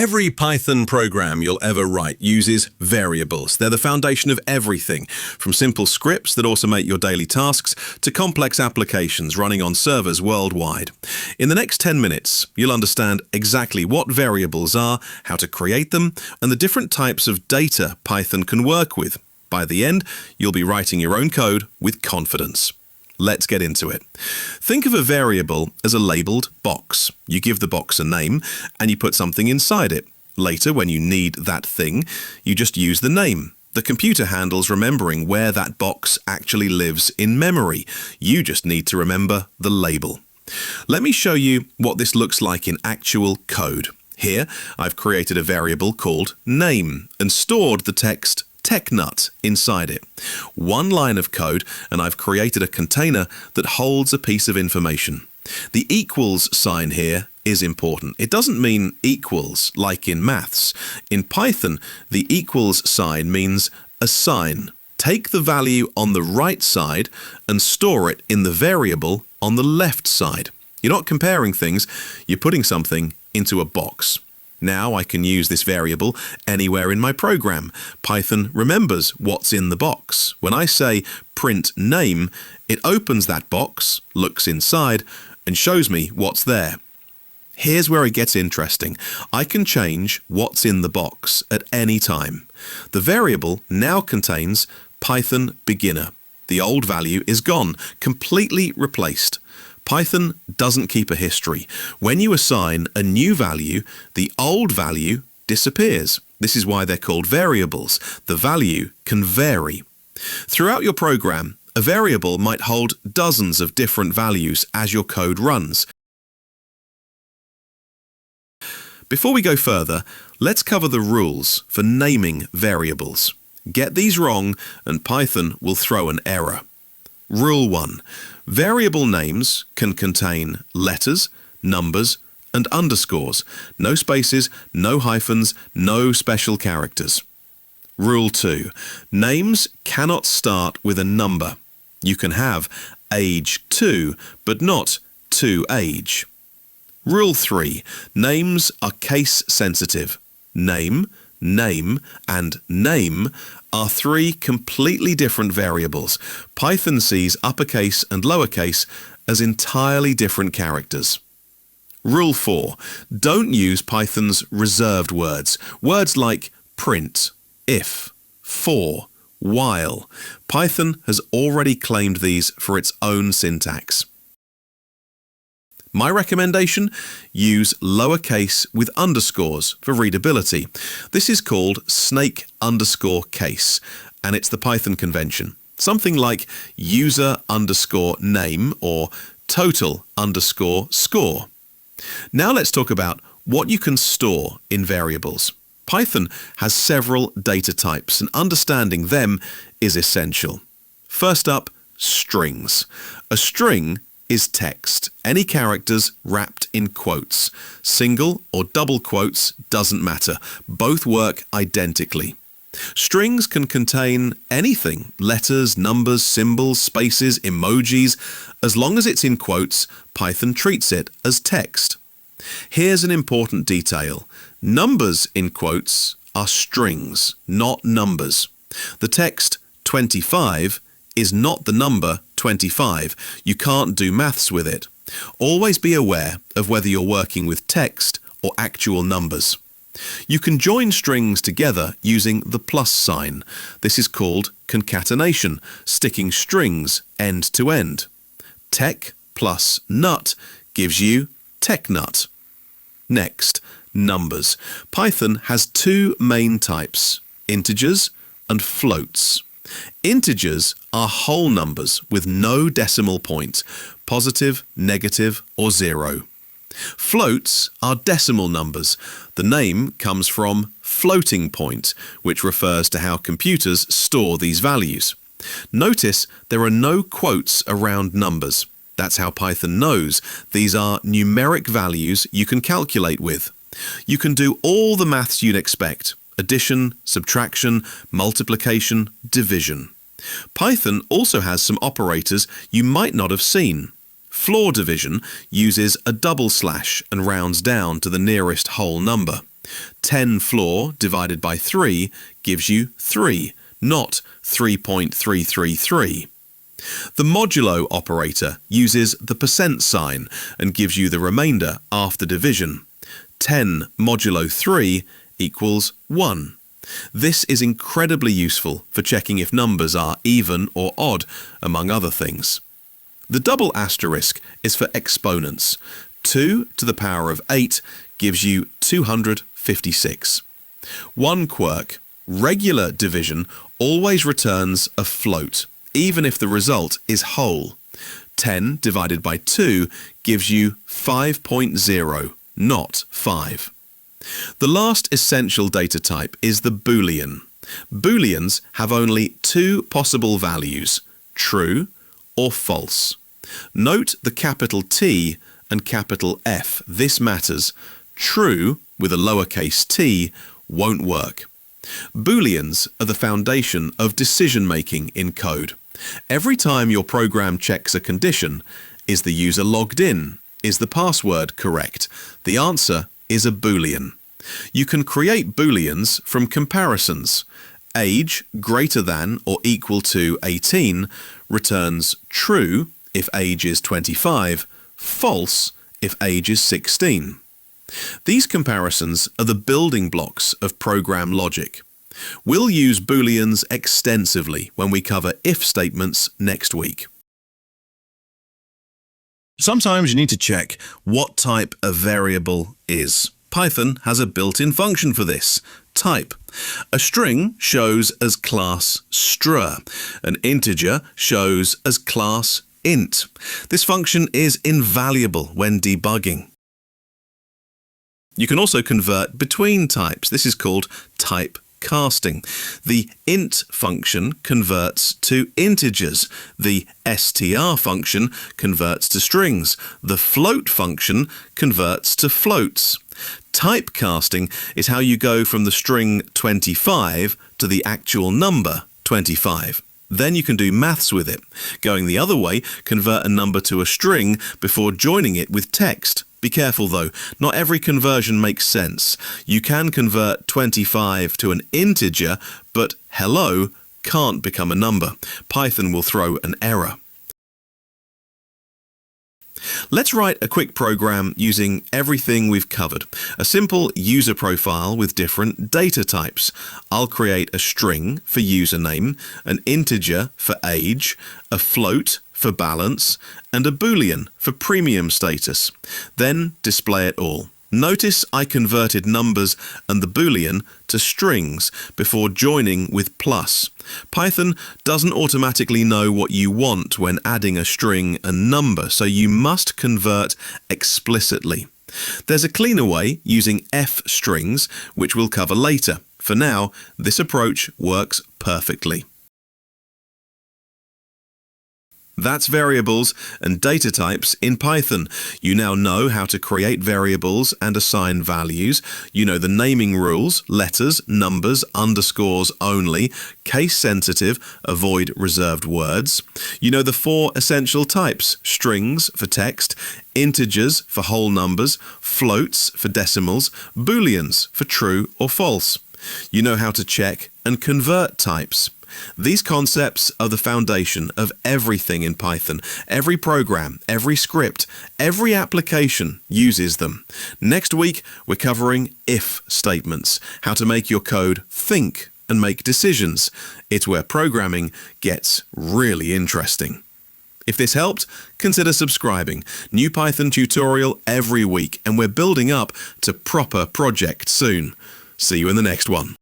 Every Python program you'll ever write uses variables. They're the foundation of everything, from simple scripts that automate your daily tasks to complex applications running on servers worldwide. In the next 10 minutes, you'll understand exactly what variables are, how to create them, and the different types of data Python can work with. By the end, you'll be writing your own code with confidence. Let's get into it. Think of a variable as a labeled box. You give the box a name and you put something inside it. Later, when you need that thing, you just use the name. The computer handles remembering where that box actually lives in memory. You just need to remember the label. Let me show you what this looks like in actual code. Here, I've created a variable called name and stored the text TechNut inside it. One line of code, and I've created a container that holds a piece of information. The equals sign here is important. It doesn't mean equals like in maths. In Python, the equals sign means a sign. Take the value on the right side and store it in the variable on the left side. You're not comparing things, you're putting something into a box. Now I can use this variable anywhere in my program. Python remembers what's in the box. When I say print name, it opens that box, looks inside, and shows me what's there. Here's where it gets interesting. I can change what's in the box at any time. The variable now contains Python beginner. The old value is gone, completely replaced. Python doesn't keep a history. When you assign a new value, the old value disappears. This is why they're called variables. The value can vary. Throughout your program, a variable might hold dozens of different values as your code runs. Before we go further, let's cover the rules for naming variables. Get these wrong and Python will throw an error. Rule 1. Variable names can contain letters, numbers, and underscores. No spaces, no hyphens, no special characters. Rule 2. Names cannot start with a number. You can have age 2, but not to age. Rule 3. Names are case sensitive. Name, name, and name are three completely different variables. Python sees uppercase and lowercase as entirely different characters. Rule 4. Don't use Python's reserved words. Words like print, if, for, while. Python has already claimed these for its own syntax. My recommendation? Use lowercase with underscores for readability. This is called snake underscore case, and it's the Python convention. Something like user underscore name or total underscore score. Now let's talk about what you can store in variables. Python has several data types, and understanding them is essential. First up, strings. A string is text. Any characters wrapped in quotes. Single or double quotes doesn't matter. Both work identically. Strings can contain anything, letters, numbers, symbols, spaces, emojis. As long as it's in quotes, Python treats it as text. Here's an important detail. Numbers in quotes are strings, not numbers. The text 25 is not the number 25. You can't do maths with it. Always be aware of whether you're working with text or actual numbers. You can join strings together using the plus sign. This is called concatenation, sticking strings end to end. Tech plus nut gives you TechNut. Next, numbers. Python has two main types, integers and floats. Integers are whole numbers with no decimal point, positive, negative, or 0. Floats are decimal numbers. The name comes from floating point, which refers to how computers store these values. Notice there are no quotes around numbers. That's how Python knows these are numeric values you can calculate with. You can do all the maths you'd expect. Addition, subtraction, multiplication, division. Python also has some operators you might not have seen. Floor division uses a double slash and rounds down to the nearest whole number. 10 floor divided by 3 gives you 3, not 3.333. The modulo operator uses the percent sign and gives you the remainder after division. 10 modulo 3 equals 1. This is incredibly useful for checking if numbers are even or odd, among other things. The double asterisk is for exponents. 2 to the power of 8 gives you 256. One quirk, regular division always returns a float, even if the result is whole. 10 divided by 2 gives you 5.0, not 5. The last essential data type is the boolean. Booleans have only two possible values, true or false. Note the capital T and capital F. This matters. True, with a lowercase t, won't work. Booleans are the foundation of decision-making in code. Every time your program checks a condition, is the user logged in? Is the password correct? The answer is a boolean. You can create booleans from comparisons. Age greater than or equal to 18 returns true if age is 25, false if age is 16. These comparisons are the building blocks of program logic. We'll use booleans extensively when we cover if statements next week. Sometimes you need to check what type a variable is. Python has a built-in function for this, type. A string shows as class str. An integer shows as class int. This function is invaluable when debugging. You can also convert between types. This is called type casting. The int function converts to integers. The str function converts to strings. The float function converts to floats. Typecasting is how you go from the string 25 to the actual number 25. Then you can do maths with it. Going the other way, convert a number to a string before joining it with text. Be careful though, not every conversion makes sense. You can convert 25 to an integer, but hello can't become a number. Python will throw an error. Let's write a quick program using everything we've covered. A simple user profile with different data types. I'll create a string for username, an integer for age, a float for balance, and a boolean for premium status. Then display it all. Notice I converted numbers and the boolean to strings before joining with plus. Python doesn't automatically know what you want when adding a string and number, so you must convert explicitly. There's a cleaner way using f strings, which we'll cover later. For now, this approach works perfectly. That's variables and data types in Python. You now know how to create variables and assign values. You know the naming rules, letters, numbers, underscores only, case sensitive, avoid reserved words. You know the four essential types, strings for text, integers for whole numbers, floats for decimals, booleans for true or false. You know how to check and convert types. These concepts are the foundation of everything in Python. Every program, every script, every application uses them. Next week, we're covering if statements, how to make your code think and make decisions. It's where programming gets really interesting. If this helped, consider subscribing. New Python tutorial every week, and we're building up to proper project soon. See you in the next one.